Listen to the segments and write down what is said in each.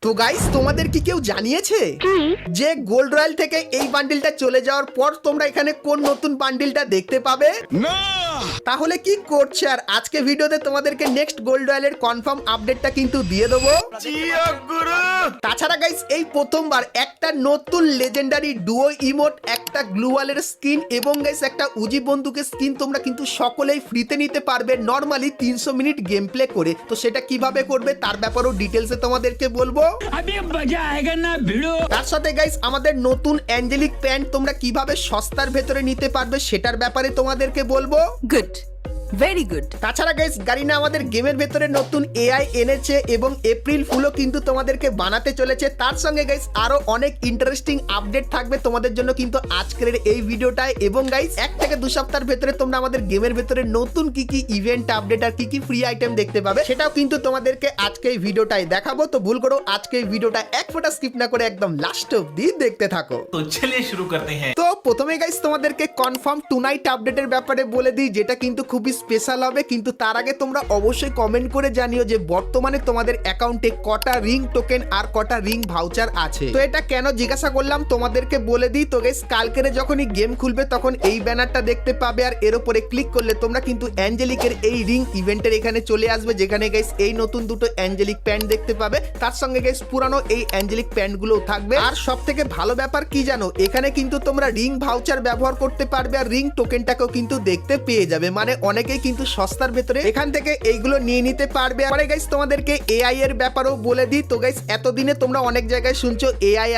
তো গাইস তোমাদের কি কেউ জানিয়েছে যে গোল্ড রয়্যাল থেকে এই বান্ডিলটা চলে যাওয়ার পর তোমরা এখানে কোন নতুন বান্ডিলটা দেখতে পাবে? না তাহলে কি করছে? আর আজকে ভিডিওতে তোমাদেরকে নেক্সট গোল্ড রয়্যালের কনফার্ম আপডেটটা কিন্তু দিয়ে দেবো। তাছাড়া গাইস এই প্রথমবার একটা নতুন লেজেন্ডারি ডুও ইমোট, একটা গ্লুওয়ালের স্কিন এবং গাইস একটা উজি বন্দুকের স্কিন তোমরা কিন্তু সকলেই ফ্রিতে নিতে পারবে নরমালি 300 মিনিট গেম প্লে করে। তো সেটা কিভাবে করবে তার ব্যাপারেও ডিটেলসে তোমাদেরকে বলবো। अभी मजा आएगा ना भिड़ो। তার সাথে গাইস আমাদের নতুন অ্যাঞ্জেলিক প্যান্ট তোমরা কিভাবে সস্তার ভেতরে নিতে পারবে সেটার ব্যাপারে তোমাদেরকে বলবো। Good. Very good. তাছাড়া গাইস গারিনা আমাদের গেমের ভেতরে নতুন এআই এনেছে এবং এপ্রিল ফুলও কিন্তু তোমাদেরকে বানাতে চলেছে। তার সঙ্গে গাইস আরো অনেক ইন্টারেস্টিং আপডেট থাকবে তোমাদের জন্য কিন্তু আজকের এই ভিডিওটায়। এবং গাইস 1 থেকে 2 সপ্তাহের ভেতরে তোমরা আমাদের গেমের ভেতরে নতুন কি কি ইভেন্ট আপডেট আর কি কি ফ্রি আইটেম দেখতে পাবে সেটাও কিন্তু তোমাদেরকে আজকে এই ভিডিওটায় দেখাবো। তো ভুল করো আজকে এই ভিডিওটা এক ফোঁটা স্কিপ না করে একদম লাস্ট অবধি দেখতে থাকো। तो चलिए शुरू करते हैं। তো প্রথমে গাইস তোমাদেরকে কনফার্ম টুনাইট আপডেটের ব্যাপারে বলে দিই, যেটা কিন্তু খুবই স্পেশাল হবে। কিন্তু তার আগে তোমরা অবশ্যই কমেন্ট করে জানিও যে বর্তমানে তোমাদের অ্যাকাউন্টে কটা রিং টোকেন আর কটা রিং ভাউচার আছে। তো এটা কেন জিজ্ঞাসা করলাম তোমাদেরকে বলে দিই। তো গাইস কালকের যখনই গেম খুলবে তখন এই ব্যানারটা দেখতে পাবে আর এর উপরে ক্লিক করলে তোমরা কিন্তু অ্যাঞ্জেলিকের এই রিং ইভেন্টের এখানে চলে আসবে, যেখানে গাইস এই নতুন দুটো অ্যাঞ্জেলিক প্যান্ট দেখতে পাবে। তার সঙ্গে গাইস পুরানো এই অ্যাঞ্জেলিক প্যান্টগুলোও থাকবে। আর সব থেকে ভালো ব্যাপার কি জানো, এখানে কিন্তু তোমরা রিং ভাউচার ব্যবহার করতে পারবে আর রিং টোকেনটাকেও কিন্তু দেখতে পেয়ে যাবে। মানে অনেকেই কিন্তু সস্তার ভেতরে এখান থেকে এইগুলো নিয়ে নিতে পারবে। আর গাইস তোমাদেরকে এআই এর ব্যাপারেও বলে দিই। তো গাইস এতদিনে তোমরা অনেক জায়গায় শুনছো এআই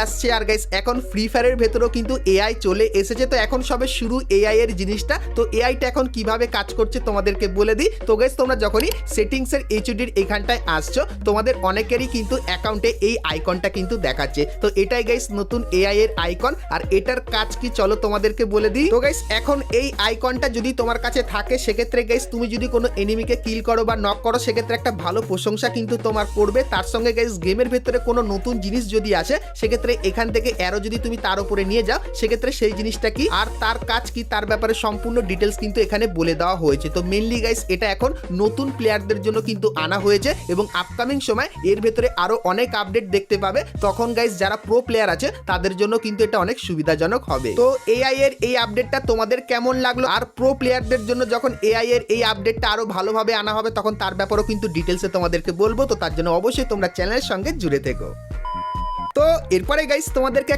আসছে আর গাইস এখন ফ্রি ফায়ারের ভেতরেও কিন্তু এআই চলে এসেছে। তো এখন সবে শুরু এআই এর জিনিসটা। তো এআইটা এখন কিভাবে কাজ করছে তোমাদেরকে বলে দিই। তো গাইস তোমরা যখনই সেটিংস এর এইচডির এখানটায় আসছো তোমাদের অনেকেরই কিন্তু অ্যাকাউন্টে এই আইকনটা কিন্তু দেখাচ্ছে। তো এটাই গাইস নতুন এআই এর আইকন। আর এটার কাজ কি চলো তোমাদেরকে বলে দিই। তো গাইস এখন এই আইকনটা যদি তোমার কাছে থাকে সেক্ষেত্রে গাইস তুমি যদি কোনো এনিমিকে কিল করো বা নক করো সেক্ষেত্রে একটা ভালো প্রশংসা কিন্তু তোমার করবে। তার সঙ্গে গাইস গেমের ভেতরে কোনো নতুন জিনিস যদি আসে সেক্ষেত্রে এখান থেকে অ্যারো যদি তুমি তার উপরে নিয়ে যাও সেক্ষেত্রে সেই জিনিসটা কি আর তার কাজ কি তার ব্যাপারে সম্পূর্ণ ডিটেলস কিন্তু এখানে বলে দেওয়া হয়েছে। তো মেইনলি গাইস এটা এখন নতুন প্লেয়ারদের জন্য কিন্তু আনা হয়েছে এবং আপকামিং সময় এর ভেতরে আরো অনেক আপডেট দেখতে পাবে। তখন গাইস যারা প্রো প্লেয়ার আছে তাদের জন্য কিন্তু এটা অনেক সুবিধাজনক হবে। তো এআই এর এই আপডেটটা তোমাদের কেমন লাগলো? আর প্রো প্লেয়ারদের জন্য যখন এআই এর এই আপডেটটা আরো ভালোভাবে আনা হবে তখন তার ব্যাপারেও কিন্তু ডিটেলসে তোমাদেরকে বলবো। তো তার জন্য অবশ্যই তোমরা চ্যানেলের সঙ্গে জুড়ে থেকো। তো এরপরে গাইস তোমাদেরকে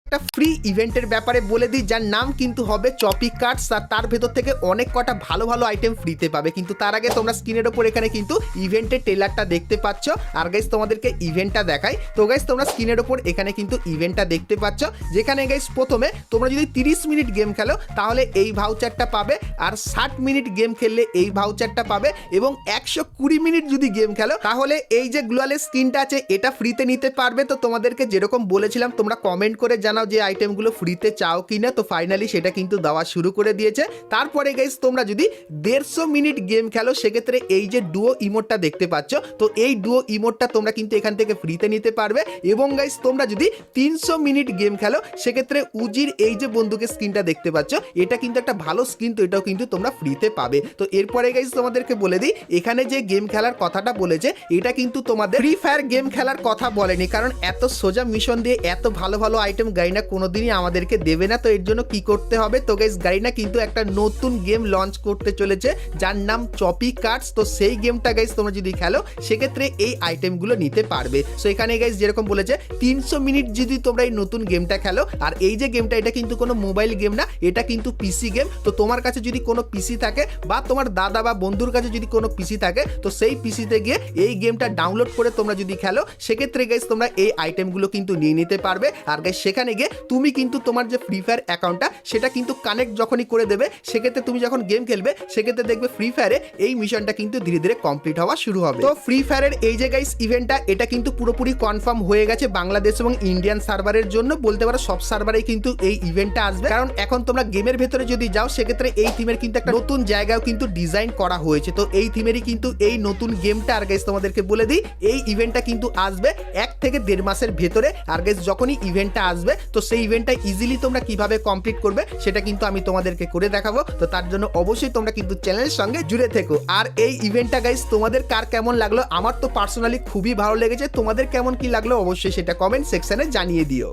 একটা ফ্রি ইভেন্টের ব্যাপারে বলে দিই, যার নাম কিন্তু হবে চপি কার্ডস। আর তার ভেতর থেকে অনেক কটা ভালো ভালো আইটেম ফ্রিতে পাবে। কিন্তু তার আগে তোমরা স্ক্রিনের ওপর এখানে কিন্তু ইভেন্টের ট্রেলারটা দেখতে পাচ্ছ। আর গাইস তোমাদেরকে ইভেন্টটা দেখাই। তো গাইস তোমরা স্ক্রিনের ওপর এখানে কিন্তু ইভেন্টটা দেখতে পাচ্ছ, যেখানে গাইস প্রথমে তোমরা যদি 30 মিনিট গেম খেলো তাহলে এই ভাউচারটা পাবে। আর 60 মিনিট গেম খেললে এই ভাউচারটা পাবে। এবং 120 মিনিট যদি গেম খেলো তাহলে এই যে গ্লোয়ালের স্কিনটা আছে এটা ফ্রিতে নিতে পারবে। তো তোমাদেরকে যেরকম বলেছিলাম তোমরা কমেন্ট করে জানাও যে আইটেমগুলো ফ্রিতে চাও কিনা। তো ফাইনালি সেটা কিন্তু দেওয়া শুরু করে দিয়েছে। তারপরে গাইস তোমরা যদি 150 মিনিট গেম খেলো সেক্ষেত্রে এই যে ডুও ইমোটটা দেখতে পাচ্ছ, তো এই ডুও ইমোটটা তোমরা কিন্তু এখান থেকে ফ্রিতে নিতে পারবে। এবং গাইস তোমরা যদি 300 মিনিট গেম খেলো সেক্ষেত্রে উজির এই যে বন্দুকের স্কিনটা দেখতে পাচ্ছ এটা কিন্তু একটা ভালো স্কিন। তো এটাও কিন্তু তোমরা ফ্রিতে পাবে। তো এরপরে গাইস তোমাদেরকে বলে দিই, এখানে যে গেম খেলার কথাটা বলেছে এটা কিন্তু তোমাদের ফ্রি ফায়ার গেম খেলার কথা বলেনি, কারণ এত সোজা মিশন দিয়ে এত ভালো ভালো আইটেম গাইনা কোনোদিনই আমাদেরকে দেবে না। তো এর জন্য কি করতে হবে, তো গাইস গাইনা কিন্তু একটা নতুন গেম লঞ্চ করতে চলেছে যার নাম চপি কার্ডস। তো সেই গেমটা গাইস তোমরা যদি খেলো সেক্ষেত্রে এই আইটেমগুলো নিতে পারবে। সো এখানে গাইস যেরকম বলেছে 300 মিনিট যদি তোমরা এই নতুন গেমটা খেলো, আর এই যে গেমটা এটা কিন্তু কোনো মোবাইল গেম না, এটা কিন্তু পিসি গেম। তো তোমার কাছে যদি কোনো পিসি থাকে বা তোমার দাদা বা বন্ধুর কাছে যদি কোনো পিসি থাকে তো সেই পিসিতে গিয়ে এই গেমটা ডাউনলোড করে তোমরা যদি খেলো সেক্ষেত্রে গাইস তোমরা এই আইটেমগুলো কিন্তু নিয়ে নিতে পারবে। আর গাইস সেখানে গিয়ে তুমি কিন্তু তোমার যে ফ্রি ফায়ার অ্যাকাউন্টটা সেটা কিন্তু কানেক্ট যখনই করে দেবে সেক্ষেত্রে তুমি যখন গেম খেলবে সেক্ষেত্রে দেখবে ফ্রি ফায়ারে এই মিশনটা কিন্তু ধীরে ধীরে কমপ্লিট হওয়া শুরু হবে। তো ফ্রি ফায়ারের এই যে গাইস ইভেন্টটা এটা কিন্তু পুরোপুরি কনফার্ম হয়ে গেছে বাংলাদেশ এবং ইন্ডিয়ান সার্ভারের জন্য। বলতে পারো সব সার্ভারেই কিন্তু এই ইভেন্টটা আসবে, কারণ এখন তোমরা গেমের ভেতরে যদি যাও সেক্ষেত্রে এই থিমের কিন্তু একটা নতুন জায়গাও কিন্তু ডিজাইন করা হয়েছে। তো এই থিমেরই কিন্তু এই নতুন গেমটা। আর গাইস তোমাদেরকে বলে দিই এই ইভেন্টটা কিন্তু আসবে 1 থেকে 1.5 মাসের ভেতরে। আর গাইস যখনই ইভেন্টটা আসবে তো সেই ইভেন্টটা ইজিলি তোমরা কিভাবে কমপ্লিট করবে সেটা কিন্তু আমি তোমাদেরকে করে দেখাবো। তো তার জন্য অবশ্যই তোমরা কিন্তু চ্যানেলের সঙ্গে জুড়ে থেকো। আর এই ইভেন্টটা গাইস তোমাদের কার কেমন লাগলো, আমার তো পার্সোনালি খুবই ভালো লেগেছে, তোমাদের কেমন কি লাগলো অবশ্যই সেটা কমেন্ট সেকশনে জানিয়ে দিও।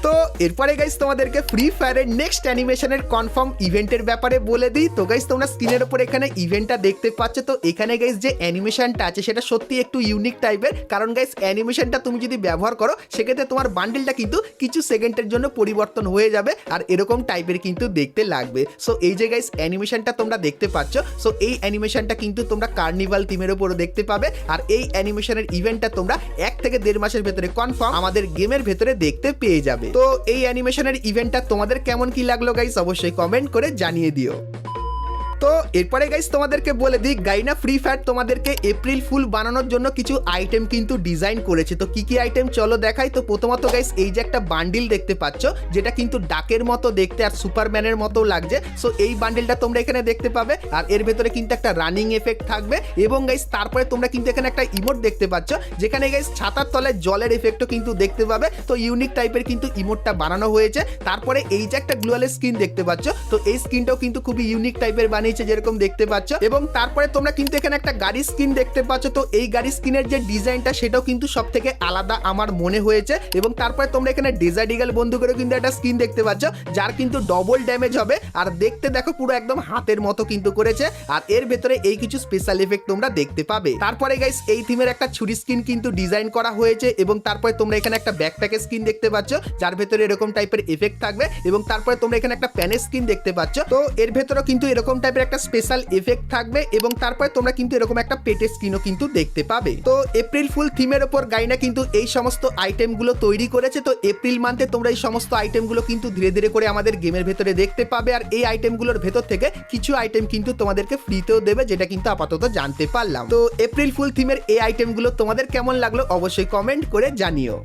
তো এরপরে গাইস তোমাদেরকে ফ্রি ফায়ারের নেক্সট অ্যানিমেশনের কনফার্ম ইভেন্টের ব্যাপারে বলে দিই। তো গাইস তোমরা স্ক্রিনের উপর এখানে ইভেন্টটা দেখতে পাচ্ছ। তো এখানে গাইস যে অ্যানিমেশনটা আছে সেটা সত্যি একটু ইউনিক টাইপের, কারণ গাইস অ্যানিমেশনটা তুমি যদি ব্যবহার করো সেক্ষেত্রে তোমার বান্ডেলটা কিন্তু কিছু সেকেন্ডের জন্য পরিবর্তন হয়ে যাবে আর এরকম টাইপের কিন্তু দেখতে লাগবে। সো এই যে গাইস অ্যানিমেশনটা তোমরা দেখতে পাচ্ছ, সো এই অ্যানিমেশনটা কিন্তু তোমরা কার্নিভাল থিমের উপরও দেখতে পাবে। আর এই অ্যানিমেশনের ইভেন্টটা তোমরা 1 থেকে 1.5 মাসের ভেতরে কনফার্ম আমাদের গেমের ভেতরে দেখতে পেয়ে যাবে। তো এই অ্যানিমেশনের ইভেন্টটা তোমাদের কেমন কি লাগলো গাইস অবশ্যই কমেন্ট করে জানিয়ে দিও। তো এরপরে গাইস তোমাদেরকে বলে দিই, গাইনা ফ্রি ফায়ার তোমাদেরকে এপ্রিল ফুল বানানোর জন্য কিছু আইটেম কিন্তু ডিজাইন করেছে। তো কি কি আইটেম চলো দেখাই। তো প্রথমত গাইস এই যে একটা বান্ডিল দেখতে পাচ্ছ যেটা কিন্তু ডাকের মতো দেখতে আর সুপারম্যানের মতো লাগছে। সো এই বান্ডিলটা তোমরা এখানে দেখতে পাবে আর এর ভেতরে কিন্তু একটা রানিং এফেক্ট থাকবে এবং গাইস তারপরে তোমরা কিন্তু এখানে একটা ইমোট দেখতে পাচ্ছ যেখানে গাইস ছাতার তলায় জলের এফেক্টও কিন্তু দেখতে পাবে। তো ইউনিক টাইপের কিন্তু ইমোটটা বানানো হয়েছে। তারপরে এই যে একটা গ্লোয়ালের স্কিন দেখতে পাচ্ছ, তো এই স্কিনটাও কিন্তু খুবই ইউনিক টাইপের বানিয়েছে যেরকম দেখতে পাচ্ছ। এবং তারপরে তোমরা কিন্তু এখানে একটা গাড়ির স্কিন দেখতে পাচ্ছ। তো এই গাড়ির স্কিনের যে ডিজাইনটা সেটাও কিন্তু সব থেকে আলাদা আমার মনে হয়েছে। এবং তারপরে তোমরা এখানে ডেজার্ট ইগল বন্ধু করে কিন্তু একটা স্কিন দেখতে পাচ্ছ যার কিন্তু ডবল ড্যামেজ হবে আর দেখতে দেখো পুরো একদম হাতের মতো কিন্তু করেছে। আর এর ভেতরে এই কিছু স্পেশাল এফেক্ট তোমরা দেখতে পাবে। তারপরে গাইস এই থিমের একটা ছুরি স্কিন কিন্তু ডিজাইন করা হয়েছে এবং তারপরে তোমরা এখানে একটা ব্যাকপ্যাকের স্কিন দেখতে পাচ্ছ যার ভেতরে এরকম টাইপের এফেক্ট থাকবে এবং তারপরে তোমরা এখানে একটা প্যানের স্কিন দেখতে পাচ্ছ। তো এর ভেতরে কিন্তু এরকম টাইপের একটা স্পেশাল এফেক্ট থাকবে এবং তারপরে তোমরা কিন্তু এরকম একটা পেটের স্কিনও কিন্তু দেখতে পাবে। তো এপ্রিল ফুল থিমের উপর গাইনা কিন্তু এই সমস্ত আইটেমগুলো তৈরি করেছে। তো এপ্রিল মান্থে তোমরা এই সমস্ত আইটেমগুলো কিন্তু ধীরে ধীরে করে আমাদের গেমের ভেতরে দেখতে পাবে আর এই আইটেমগুলোর ভেতর থেকে কিছু আইটেম কিন্তু তোমাদেরকে ফ্রিতেও দেবে যেটা কিন্তু আপাতত জানতে পারলাম। তো এপ্রিল ফুল থিমের এই আইটেমগুলো তোমাদের কেমন লাগলো অবশ্যই কমেন্ট করে জানিও।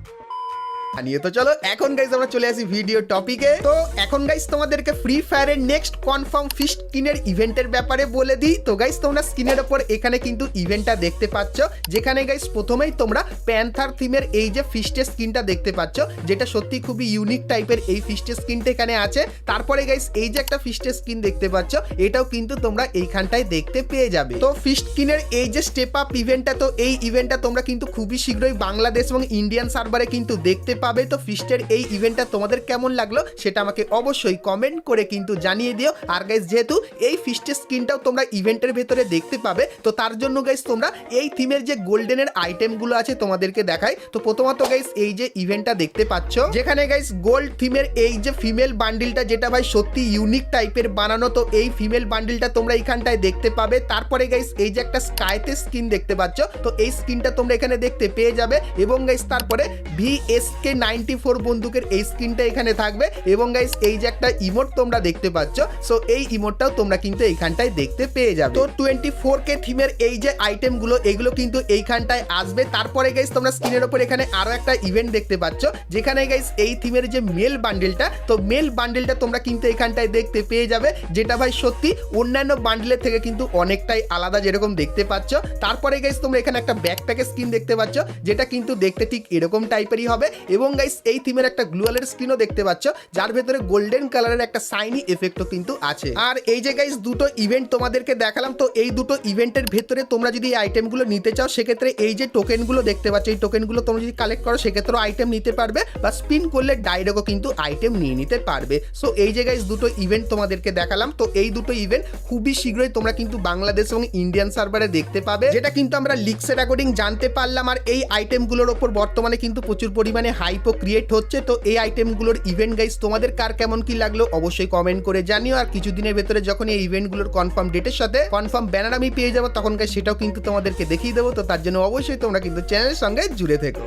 তো চলো এখন গাইস আমরা চলে আসি ভিডিও টপিকে। তো এখন গাইস তোমাদেরকে ফ্রি ফায়ারের নেক্সট কনফার্ম ফিস্ট স্কিনের ইভেন্টের ব্যাপারে বলে দিই। তো গাইস তোমরা স্ক্রিনের উপর এখানে কিন্তু ইভেন্টটা দেখতে পাচ্ছ যেখানে গাইস প্রথমেই তোমরা প্যান্থার থিমের এই যে ফিস্টের স্কিনটা দেখতে পাচ্ছ যেটা সত্যি খুবই ইউনিক টাইপের এই ফিস্টের স্কিনটা এখানে আছে। তারপরে গাইস এই যে একটা ফিস্টের স্কিন দেখতে পাচ্ছ এটাও কিন্তু তোমরা এইখানটায় দেখতে পেয়ে যাবে। তো ফিস্ট স্কিনের এই যে স্টেপ আপ ইভেন্টটা, তো এই ইভেন্টটা তোমরা কিন্তু খুবই শীঘ্রই বাংলাদেশ এবং ইন্ডিয়ান সার্ভারে কিন্তু দেখতে পাবে। তো ফিস্টের এই ইভেন্টটা তোমাদের কেমন লাগলো সেটা আমাকে অবশ্যই কমেন্ট করে কিন্তু জানিয়ে দিও। আর গাইস যেহেতু এই ফিস্টের স্কিনটাও তোমরা ইভেন্টের ভেতরে দেখতে পাবে তো তার জন্য গাইস তোমরা এই থিমের যে গোল্ডেনের আইটেমগুলো আছে তোমাদেরকে দেখাই। তো প্রথমত গাইস এই যে ইভেন্টটা দেখতে পাচ্ছ যেখানে গাইস গোল্ড থিমের এই যে ফিমেল বান্ডিলটা যেটা ভাই সত্যি ইউনিক টাইপের বানানো, তো এই ফিমেল বান্ডিলটা তোমরা এখানটায় দেখতে পাবে। তারপরে গাইস এই যে একটা স্কাইতে স্কিন দেখতে পাচ্ছ, তো এই স্কিনটা তোমরা এখানে দেখতে পেয়ে যাবে এবং গাইস তারপরে VSK94 বন্দুকের এই স্কিনটা এখানে থাকবে এবং গাইস এই যে একটা ইমোট তোমরা দেখতে পাচ্ছ, সো এই ইমোটটাও তোমরা কিন্তু এইখানটায় দেখতে পেয়ে যাবে। তো 24K থিমের এই যে আইটেমগুলো এগুলো কিন্তু এইখানটায় আসবে। তারপরে গাইস তোমরা স্ক্রিনের উপর এখানে আরো একটা ইভেন্ট দেখতে পাচ্ছ যেখানে গাইস এই থিমের যে মেল বান্ডেলটা, তো মেল বান্ডেলটা তোমরা কিন্তু এইখানটায় দেখতে পেয়ে যাবে যেটা ভাই সত্যি অন্যান্য বান্ডেলের থেকে কিন্তু অনেকটাই আলাদা যেরকম দেখতে পাচ্ছ। তারপরে গাইস তোমরা এখানে একটা ব্যাকপ্যাকের স্কিন দেখতে পাচ্ছ যেটা কিন্তু দেখতে ঠিক এরকম টাইপেরই হবে এবং গাইস এই থিমের একটা গ্লুয়ালের স্ক্রিনও দেখতে পাচ্ছ যার ভেতরে গোল্ডেন কালারের একটা সাইনি এফেক্টও কিন্তু আছে। আর এই যে গাইস দুটো ইভেন্ট তোমাদেরকে দেখালাম, তো এই দুটো ইভেন্টের ভেতরে তোমরা যদি এই আইটেমগুলো নিতে চাও সেক্ষেত্রে এই যে টোকেনগুলো দেখতে পাচ্ছ এই টোকেনগুলো তোমরা যদি কালেক্ট করো সেক্ষেত্রে আইটেম নিতে পারবে বা স্পিন করলে ডাইরেক্টও কিন্তু আইটেম নিয়ে নিতে পারবে। সো এই যে গাইস দুটো ইভেন্ট তোমাদেরকে দেখালাম, তো এই দুটো ইভেন্ট খুবই শীঘ্রই তোমরা কিন্তু বাংলাদেশ এবং ইন্ডিয়ান সার্ভারে দেখতে পাবে যেটা কিন্তু আমরা লিক্সের অ্যাকর্ডিং জানতে পারলাম। আর এই আইটেমগুলোর ওপর বর্তমানে কিন্তু প্রচুর পরিমাণে হাইপও ক্রিয়েট হচ্ছে। তো এই আইটেমগুলোর ইভেন্ট গাইস তোমাদের কার কেমন কি লাগলো অবশ্যই কমেন্ট করে জানিও। আর কিছুদিনের ভেতরে যখন এই ইভেন্টগুলোর কনফার্ম ডেটের সাথে কনফার্ম ব্যানার আমি পেয়ে যাবো তখন গাইস সেটাও কিন্তু তোমাদেরকে দেখিয়ে দেবো। তো তার জন্য অবশ্যই তোমরা কিন্তু চ্যানেলের সঙ্গে জুড়ে থেকো।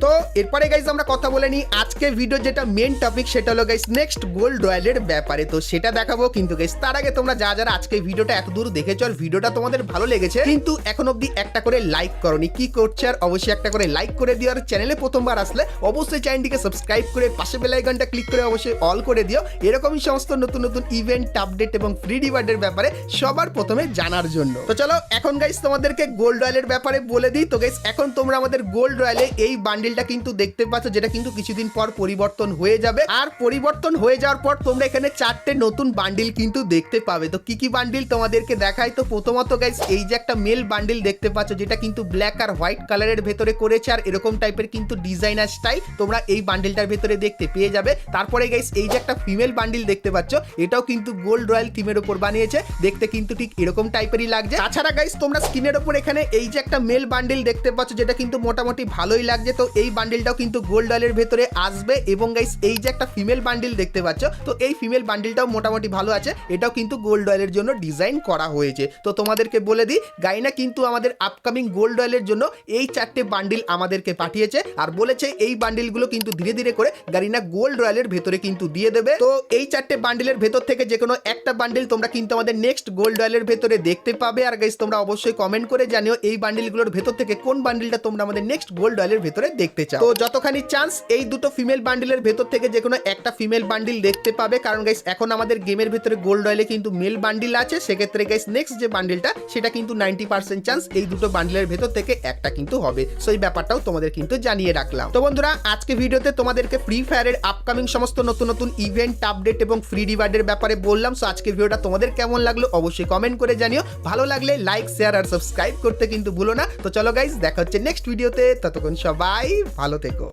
তো এরপরে গাইস আমরা কথা বলে নিই আজকে ভিডিও যেটা মেন টপিক সেটা হলো গাইস নেক্সট গোল্ড রয়্যালের ব্যাপারে। তো সেটা দেখাবো কিন্তু গাইস তার আগে তোমরা যারা আজকে ভিডিওটা এত দূর দেখেছো আর ভিডিওটা তোমাদের ভালো লেগেছে কিন্তু এখন অবধি একটা করে লাইক করোনি, কি করছে আর অবশ্যই একটা করে লাইক করে দিও। আর চ্যানেলে প্রথমবার আসলে অবশ্যই চ্যানেলটিকে সাবস্ক্রাইব করে পাশে বেল আইকনটা ক্লিক করে অবশ্যই অল করে দিও এরকমই সমস্ত নতুন নতুন ইভেন্ট আপডেট এবং ফ্রি রিওয়ার্ডের ব্যাপারে সবার প্রথমে জানার জন্য। তো চলো এখন গাইস তোমাদেরকে গোল্ড রয়্যালের ব্যাপারে বলে দিই। তো গাইস এখন তোমরা আমাদের গোল্ড রয়্যালে এই বান্ডিল বান্ডিলটা কিন্তু দেখতে পাচ্ছ, যেটা কিন্তু কিছুদিন পর পরিবর্তন হয়ে যাবে। আর পরিবর্তন হয়ে যাওয়ার পর তোমরা এখানে 4টে নতুন বান্ডিল কিন্তু দেখতে পাবে। তো কি কি বান্ডিল তোমাদেরকে দেখাই। তো প্রথমত গাইস এই যে একটা মেল বান্ডিল দেখতে পাচ্ছ, যেটা কিন্তু ব্ল্যাক আর হোয়াইট কালারের ভেতরে করেছে, আর এরকম টাইপের কিন্তু ডিজাইনার স্টাইল তোমরা এই বান্ডিলটার ভেতরে দেখতে পেয়ে যাবে। তারপরে গাইস এই যে একটা ফিমেল বান্ডিল দেখতে পাচ্ছ, এটাও কিন্তু গোল্ড রয়্যাল থিমের উপর বানিয়েছে, দেখতে কিন্তু ঠিক এরকম টাইপেরই লাগছে। তাছাড়া গাইস তোমরা স্ক্রিনের উপর এখানে এই যে একটা মেল বান্ডিল দেখতে পাচ্ছ, যেটা কিন্তু মোটামুটি ভালোই লাগছে। তো এই বান্ডিলটাও কিন্তু গোল্ড রয়্যালের ভেতরে আসবে। এবং গাইস এই যে একটা ফিমেল বান্ডিল দেখতে পাচ্ছ, তো এই ফিমেল বান্ডিলটাও মোটামুটি ভালো আছে, এটাও কিন্তু গোল্ড রয়্যালের জন্য ডিজাইন করা হয়েছে। তো তোমাদেরকে বলে দিই, গাইনা কিন্তু আমাদের আপকামিং গোল্ড রয়্যালের জন্য এই 4টে বান্ডিল আমাদেরকে পাঠিয়েছে, আর বলেছে এই বান্ডিলগুলো কিন্তু ধীরে ধীরে করে গারিনা গোল্ড রয়্যালের ভেতরে কিন্তু দিয়ে দেবে। তো এই 4টে বান্ডিলের ভেতর থেকে যে কোনো একটা বান্ডিল তোমরা কিন্তু আমাদের নেক্সট গোল্ড রয়্যালের ভেতরে দেখতে পাবে। আর গাইস তোমরা অবশ্যই কমেন্ট করে জানিও এই বান্ডিলগুলোর ভেতর থেকে কোন বান্ডিলটা তোমরা আমাদের নেক্সট গোল্ড রয়্যালের ভেতরে দেখতে চাও। তো যতখানি চান্স এই দুটো ফিমেল বান্ডিলের ভেতর থেকে যে কোনো একটা ফিমেল বান্ডিল দেখতে পাবে, কারণ গাইস এখন আমাদের গেমের ভেতরে গোল্ড রয়্যালে কিন্তু মেল বান্ডিল আছে। সেক্ষেত্রে গাইস নেক্সট যে বান্ডিলটা সেটা কিন্তু 90% চান্স এই দুটো বান্ডিলের ভেতর থেকে একটা কিন্তু হবে। সো এই ব্যাপারটাও তোমাদের কিন্তু জানিয়ে রাখলাম। তো বন্ধুরা আজকে ভিডিওতে তোমাদেরকে ফ্রি ফায়ারের আপকামিং সমস্ত নতুন নতুন ইভেন্ট, আপডেট এবং ফ্রি রিওয়ার্ডের ব্যাপারে বললাম। সো আজকের ভিডিওটা তোমাদের কেমন লাগলো অবশ্যই কমেন্ট করে জানিও। ভালো লাগলে লাইক, শেয়ার আর সাবস্ক্রাইব করতে কিন্তু ভুলো না। তো চলো গাইস, দেখা হচ্ছে নেক্সট ভিডিওতে, ততক্ষণ সবাই ভালো থেকো।